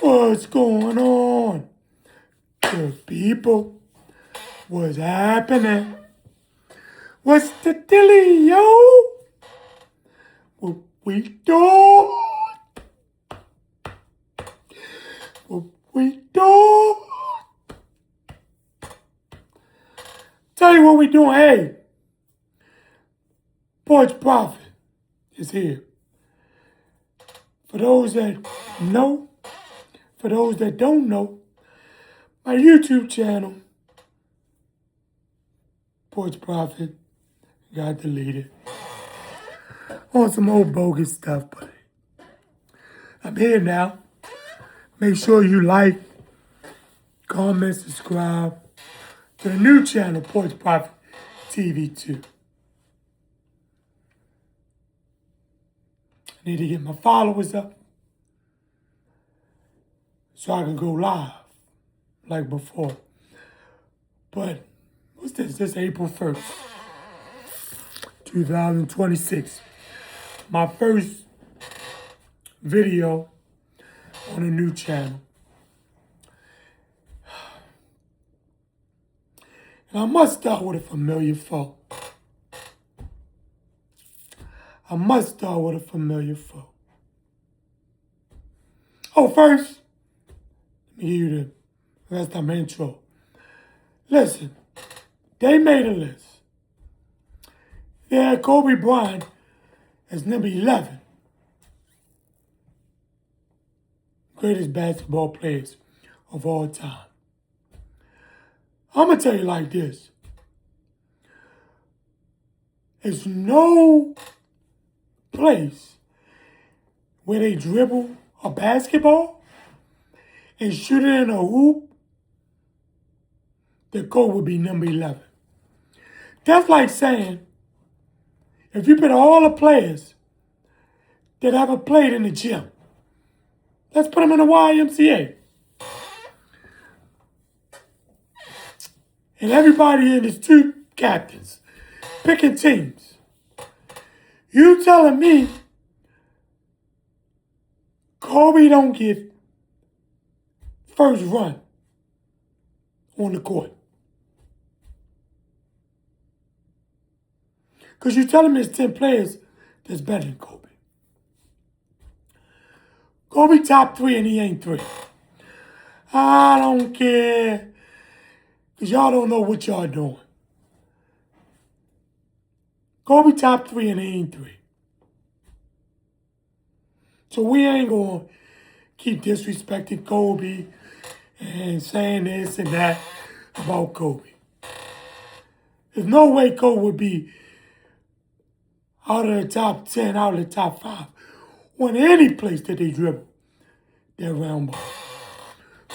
What's going on? Good people. What's happening? What's the dilly, yo? What we do? What we do? Tell you what we doing. Hey, Porch Prophet is here. For those that know, for those that don't know, my YouTube channel, Porch Prophet, got deleted on some old bogus stuff, but I'm here now. Make sure you like, comment, subscribe to the new channel, Porch Prophet TV 2. I need to get my followers up so I can go live like before. But what's this? This April 1st, 2026. My first video on a new channel. And I must start with a familiar foe. Oh, first, let me give you the rest of my intro. Listen, they made a list. They had Kobe Bryant as number 11. Greatest basketball players of all time. I'm going to tell you like this. There's no place where they dribble a basketball and shoot it in a hoop that Kobe would be number 11. That's like saying, if you put all the players that ever played in the gym, let's put them in the YMCA. And everybody in is two captains picking teams. You telling me Kobe don't get first run on the court? Because you telling me it's 10 players that's better than Kobe. Kobe top 3 and he ain't 3. I don't care. Because y'all don't know what y'all doing. Kobe top 3 and he ain't 3. So we ain't going to keep disrespecting Kobe and saying this and that about Kobe. There's no way Kobe would be out of the top 10, out of the top 5 on any place that they dribble that round ball.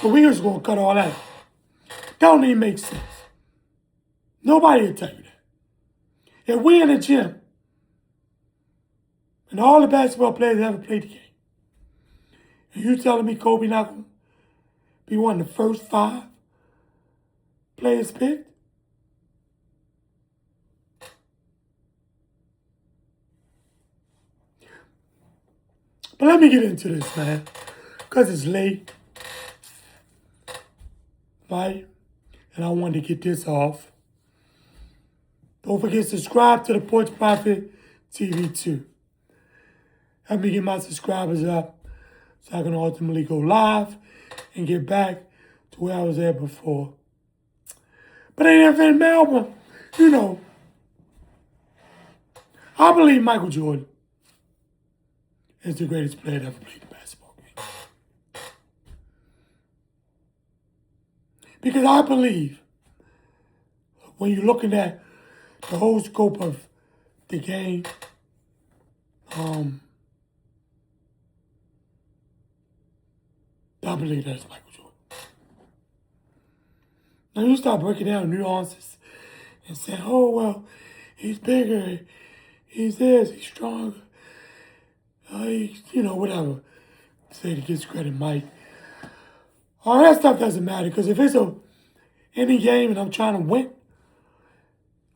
So we just going to cut all that out. Don't even make sense. Nobody will tell you that. If we in the gym and all the basketball players ever played the game, and you telling me Kobe not going to be one of the first 5 players picked? But let me get into this, man, because it's late, right? And I wanted to get this off. Don't forget to subscribe to the Porch Prophet TV 2. Help me get my subscribers up so I can ultimately go live and get back to where I was at before. But ain't in Melbourne, you know, I believe Michael Jordan is the greatest player that ever played the basketball game. Because I believe when you're looking at the whole scope of the game, I believe that's Michael Jordan. Now you start breaking down nuances and saying, oh, well, he's bigger, he's this, he's stronger, he's, whatever. Say to discredit Mike. All that stuff doesn't matter because if it's any game and I'm trying to win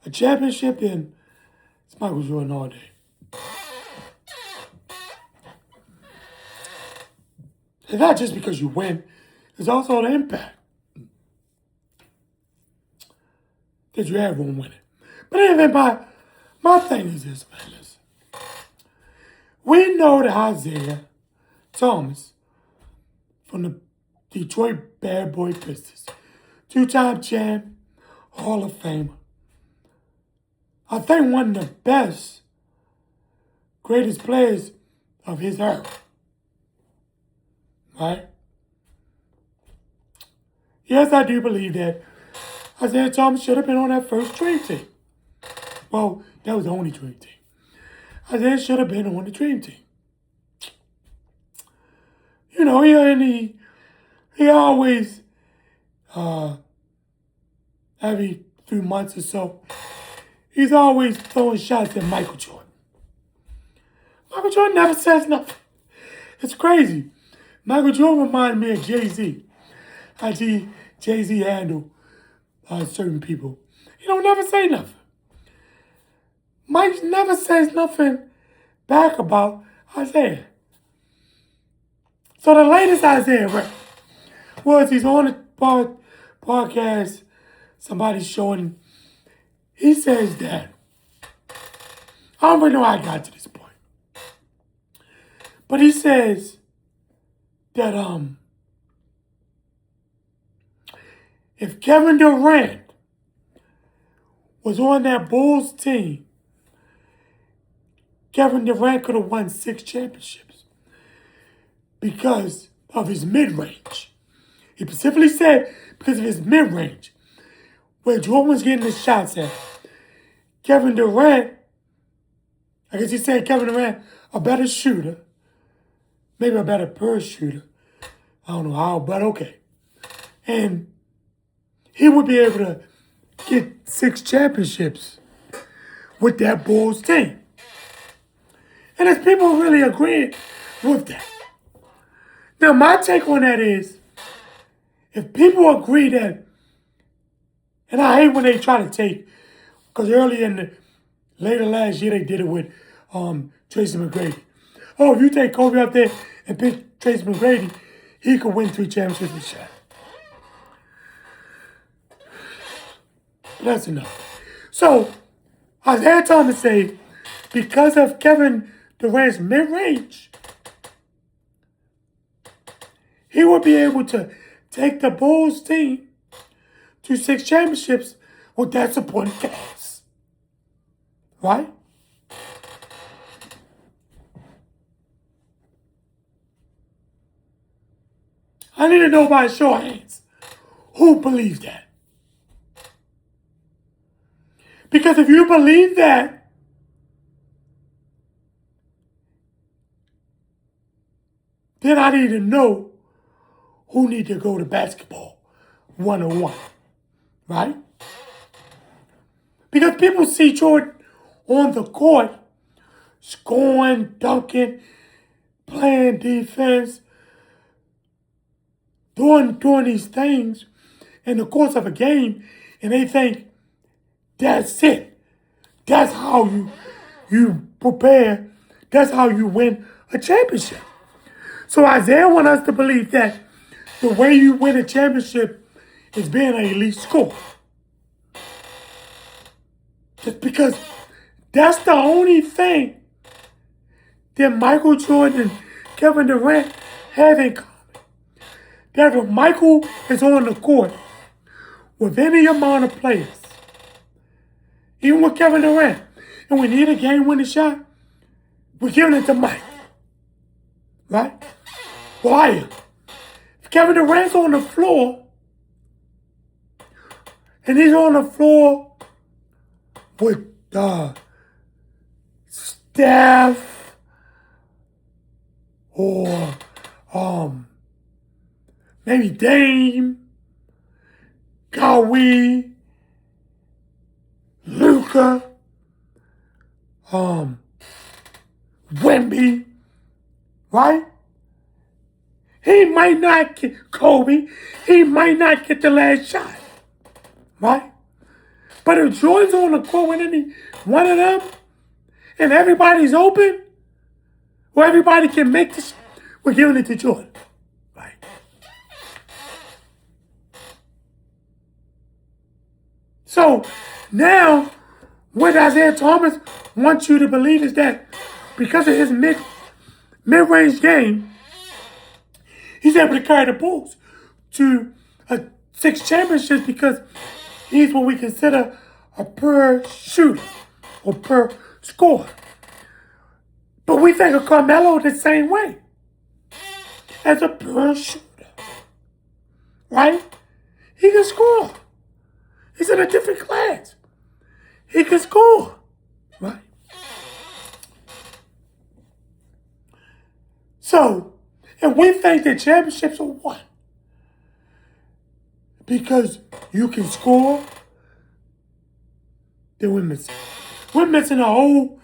a championship, then it's Michael Jordan all day. It's not just because you win, it's also the impact that you have when winning. But anyway, my thing is this, man. Listen. We know that Isaiah Thomas from the Detroit Bad Boy Pistons, two-time champ, Hall of Famer. I think one of the best, greatest players of his era. Right? Yes, I do believe that Isaiah Thomas should have been on that first Dream Team. Well, that was the only Dream Team. Isaiah should have been on the Dream Team. You know, he always, every few months or so, he's always throwing shots at Michael Jordan. Michael Jordan never says nothing. It's crazy. Michael Jordan reminded me of Jay-Z. How Jay-Z handle certain people. He don't never say nothing. Mike never says nothing back about Isaiah. So the latest Isaiah rap was he's on a podcast, somebody's showing, he says that, I don't really know how I got to this point, but he says that if Kevin Durant was on that Bulls team, Kevin Durant could have won 6 championships because of his mid-range. He specifically said because of his mid-range, where Jordan was getting the shots at. Kevin Durant, I guess he said Kevin Durant, a better shooter, maybe a better per shooter. I don't know how, but okay. And he would be able to get 6 championships with that Bulls team. And there's people really agreeing with that. Now, my take on that is, if people agree that, and I hate when they try to take, because earlier in the later last year they did it with Tracy McGrady. Oh, if you take Kobe out there and pick Tracy McGrady, he could win 3 championships with Shaq. That's enough. So, Isaiah Thomas say, because of Kevin Durant's mid-range, he would be able to take the Bulls team to 6 championships with that supporting cast. Right? I need to know by a show of hands who believes that. Because if you believe that, then I need to know who need to go to basketball 101, right? Because people see Jordan on the court, scoring, dunking, playing defense, doing these things in the course of a game, and they think that's it. That's how you prepare. That's how you win a championship. So Isaiah wants us to believe that the way you win a championship is being an elite scorer. Just because that's the only thing that Michael Jordan and Kevin Durant have in common. That if Michael is on the court with any amount of players, even with Kevin Durant, and we need a game-winning shot, we're giving it to Mike. Right? Well, I am. If Kevin Durant's on the floor, and he's on the floor with Steph or maybe Dame, Kawhi, Luka, Wemby, right? He might not get Kobe. He might not get the last shot, right? But if Jordan's on the court with any one of them, and everybody's open, or everybody can make this, we're giving it to Jordan. So now, what Isaiah Thomas wants you to believe is that because of his mid-range game, he's able to carry the Bulls to 6 championships because he's what we consider a per shooter or per scorer. But we think of Carmelo the same way, as a per shooter, right? He can score. He's in a different class. He can score, right? So, if we think that championships are won because you can score, then we're missing. We're missing a whole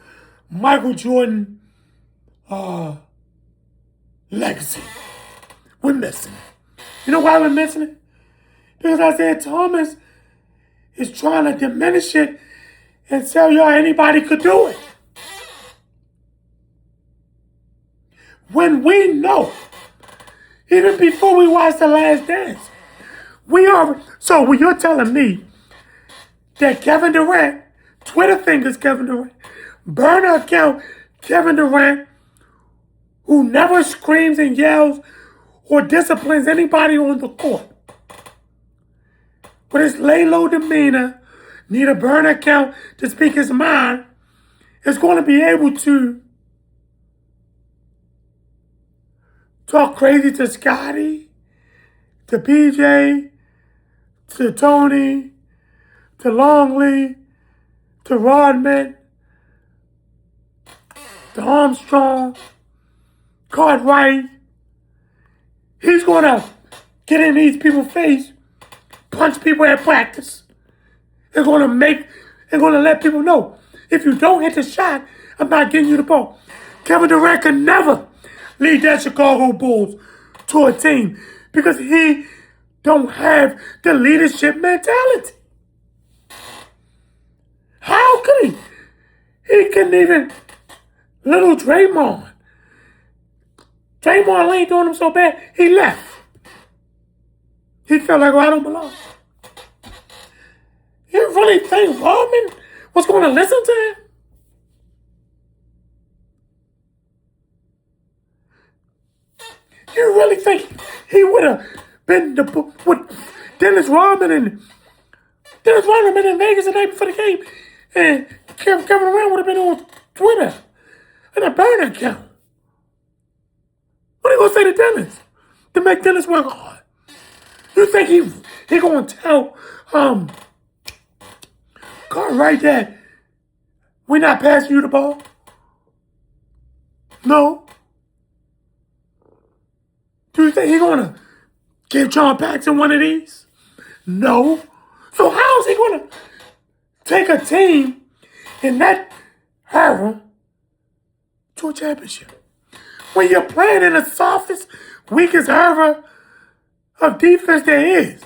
Michael Jordan legacy. We're missing it. You know why we're missing it? Because Isaiah Thomas is trying to diminish it and tell y'all anybody could do it. When we know, even before we watch The Last Dance, so when you're telling me that Kevin Durant, Twitter fingers Kevin Durant, burner account Kevin Durant, who never screams and yells or disciplines anybody on the court, with his lay-low demeanor, need a burner account to speak his mind, is going to be able to talk crazy to Scotty, to PJ, to Tony, to Longley, to Rodman, to Armstrong, Cartwright. He's going to get in these people's face, punch people at practice. They're going to let people know, if you don't hit the shot, I'm not getting you the ball. Kevin Durant could never lead that Chicago Bulls to a team because he don't have the leadership mentality. How could he? He couldn't even, little Draymond. Draymond leaned on him so bad, he left. He felt like, I don't belong. You really think Rodman was going to listen to him? You really think he would have been with Dennis Rodman and Dennis Rodman been in Vegas the night before the game, and Kevin Durant would have been on Twitter and a burner account? What are you going to say to Dennis to make Dennis work hard? You think he going to tell Cartwright that we're not passing you the ball? No. Do you think he's going to give John Paxson one of these? No. So how is he going to take a team in that era to a championship? When you're playing in the softest, weakest era of defense there is.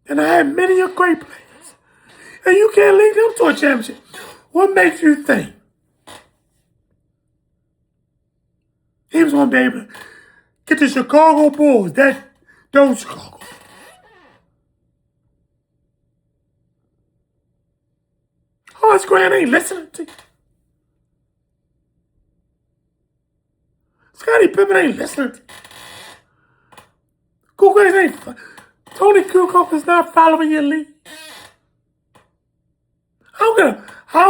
And I had many of great players. And you can't lead them to a championship. What makes you think he was going to be able to get the Chicago Bulls, those Chicago Bulls? Horace Grant ain't listening to you. Scottie Pippen ain't listening to you. Tony Kukoc is not following your lead.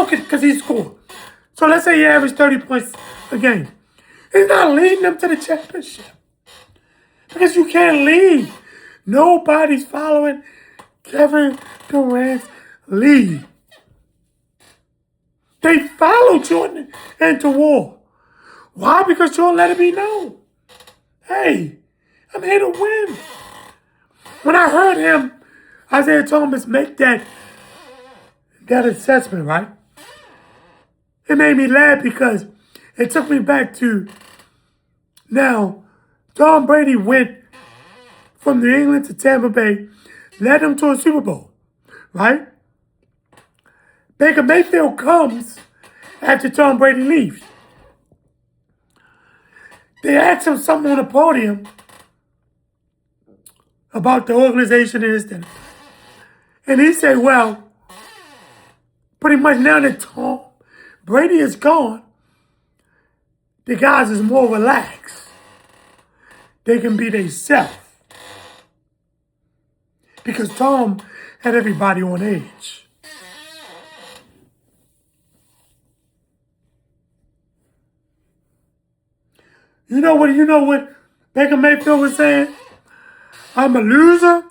Because he scored. So let's say he averaged 30 points a game. He's not leading them to the championship. Because you can't lead. Nobody's following Kevin Durant's lead. They followed Jordan into war. Why? Because Jordan let it be known. Hey, I'm here to win. When I heard him, Isaiah Thomas, make that assessment, right? It made me laugh because it took me back to now. Tom Brady went from New England to Tampa Bay, led them to a Super Bowl, right? Baker Mayfield comes after Tom Brady leaves. They asked him something on the podium about the organization and this thing. And he said, well, pretty much now that Tom Brady is gone, the guys is more relaxed. They can be themselves. Because Tom had everybody on edge. You know what Baker Mayfield was saying? I'm a loser.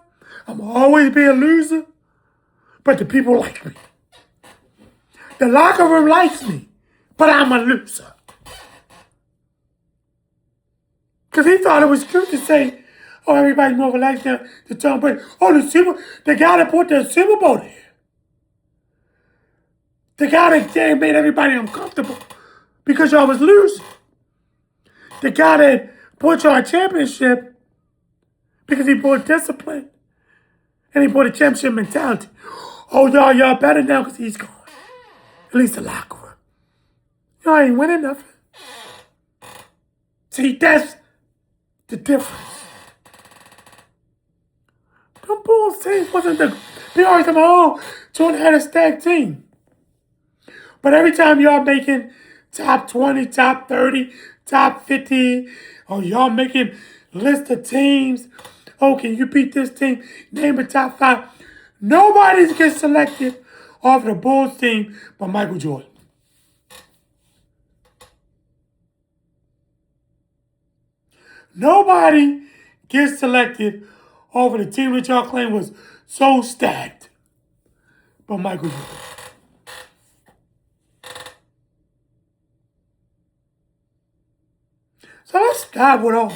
I'm always be a loser. But the people like me. The locker room likes me. But I'm a loser. Because he thought it was cute to say, oh, everybody's more relaxed now to Tom Brady. Oh, the guy that put the Super Bowl there. The guy that made everybody uncomfortable because y'all was losing. The guy that put y'all a championship because he brought discipline and he brought a championship mentality. Oh, y'all better now because he's gone. At least the locker room. Y'all ain't winning nothing. See, that's the difference. Them Bulls teams wasn't the... They always come, oh, Jordan had a stacked team. But every time y'all making top 20, top 30, top 50, or y'all making list of teams, oh, can you beat this team? Name a top 5. Nobody gets selected off the Bulls team but Michael Jordan. Nobody gets selected off of the team that y'all claim was so stacked but Michael Jordan. So let's stop with all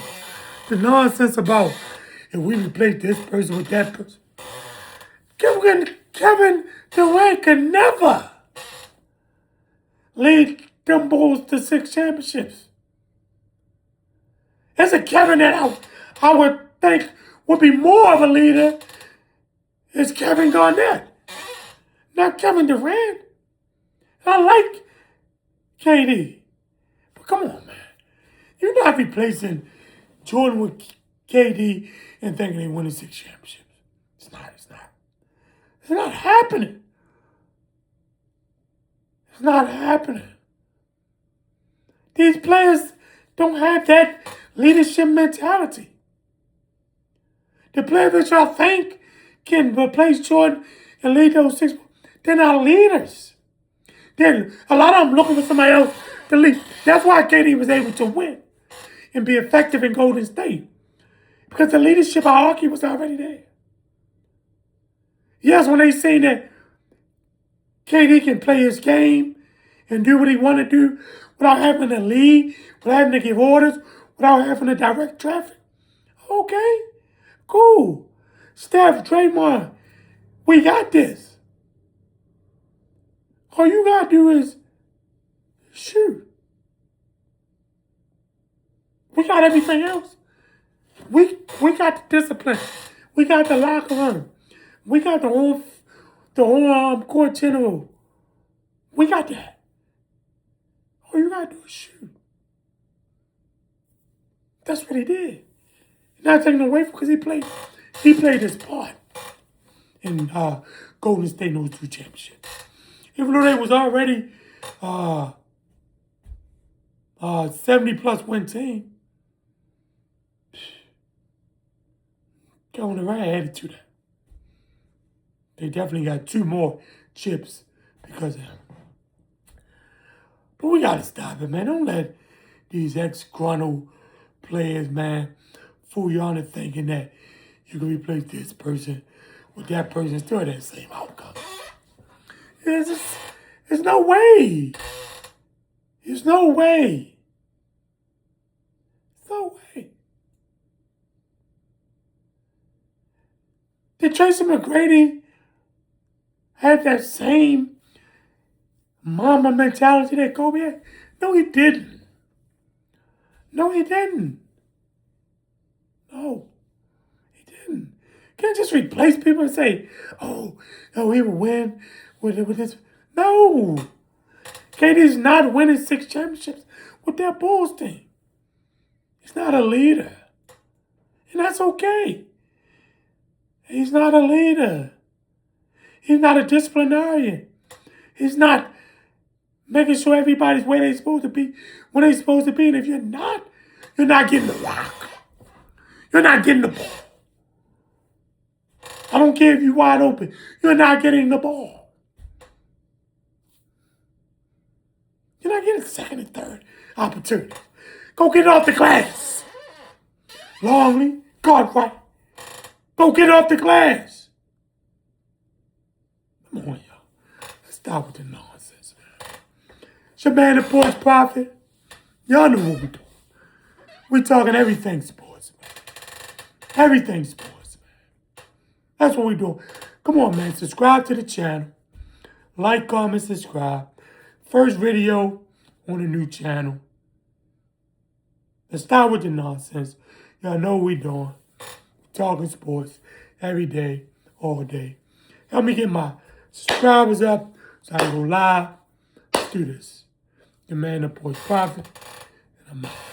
the nonsense about if we replace this person with that person. Kevin Durant could never lead them Bulls to 6 championships. There's a Kevin that I would think would be more of a leader is Kevin Garnett, not Kevin Durant. I like KD, but come on, man. You're not replacing Jordan with KD and thinking they're winning 6 championships. It's not happening. It's not happening. These players don't have that leadership mentality. The players that y'all think can replace Jordan and lead those 6, they're not leaders. A lot of them looking for somebody else to lead. That's why KD was able to win and be effective in Golden State. Because the leadership hierarchy was already there. Yes, when they say that KD can play his game and do what he want to do without having to lead, without having to give orders, without having to direct traffic. Okay, cool. Steph, Draymond, we got this. All you got to do is shoot. We got everything else. We got the discipline. We got the locker room. We got the whole court general. We got that. All you gotta do is shoot. That's what he did. Not taking away from because he played his part in Golden State in those 2 championships. Even though they was already 70+ win team, Kevin Durant added to that. They definitely got 2 more chips because of him. But we gotta stop it, man. Don't let these ex-Grunnell players, man, fool you into thinking that you can replace this person with that person and still have that same outcome. There's no way. There's no way. There's no way. Did Tracy McGrady have that same mama mentality that Kobe had? No, he didn't. No, he didn't. No, he didn't. Can't just replace people and say, oh, no, he will win with this. No. KD's not winning 6 championships with that Bulls team. He's not a leader. And that's okay. He's not a leader. He's not a disciplinarian. He's not making sure everybody's where they're supposed to be, when they're supposed to be. And if you're not getting the rock. You're not getting the ball. I don't care if you're wide open. You're not getting the ball. You're not getting second and third opportunities. Go get it off the glass. Longley, Cartwright. Go get it off the glass. Come on, y'all. Let's stop with the nonsense, man. It's your man, the Sports Prophet. Y'all know what we're doing. We're talking everything sports, man. Everything sports, man. That's what we're doing. Come on, man. Subscribe to the channel. Like, comment, subscribe. First video on the new channel. Let's start with the nonsense. Y'all know what we're doing. Talking sports every day, all day. Help me get my subscribers up so I can go live. Let's do this. Your man, the Sports Prophet, and I'm out.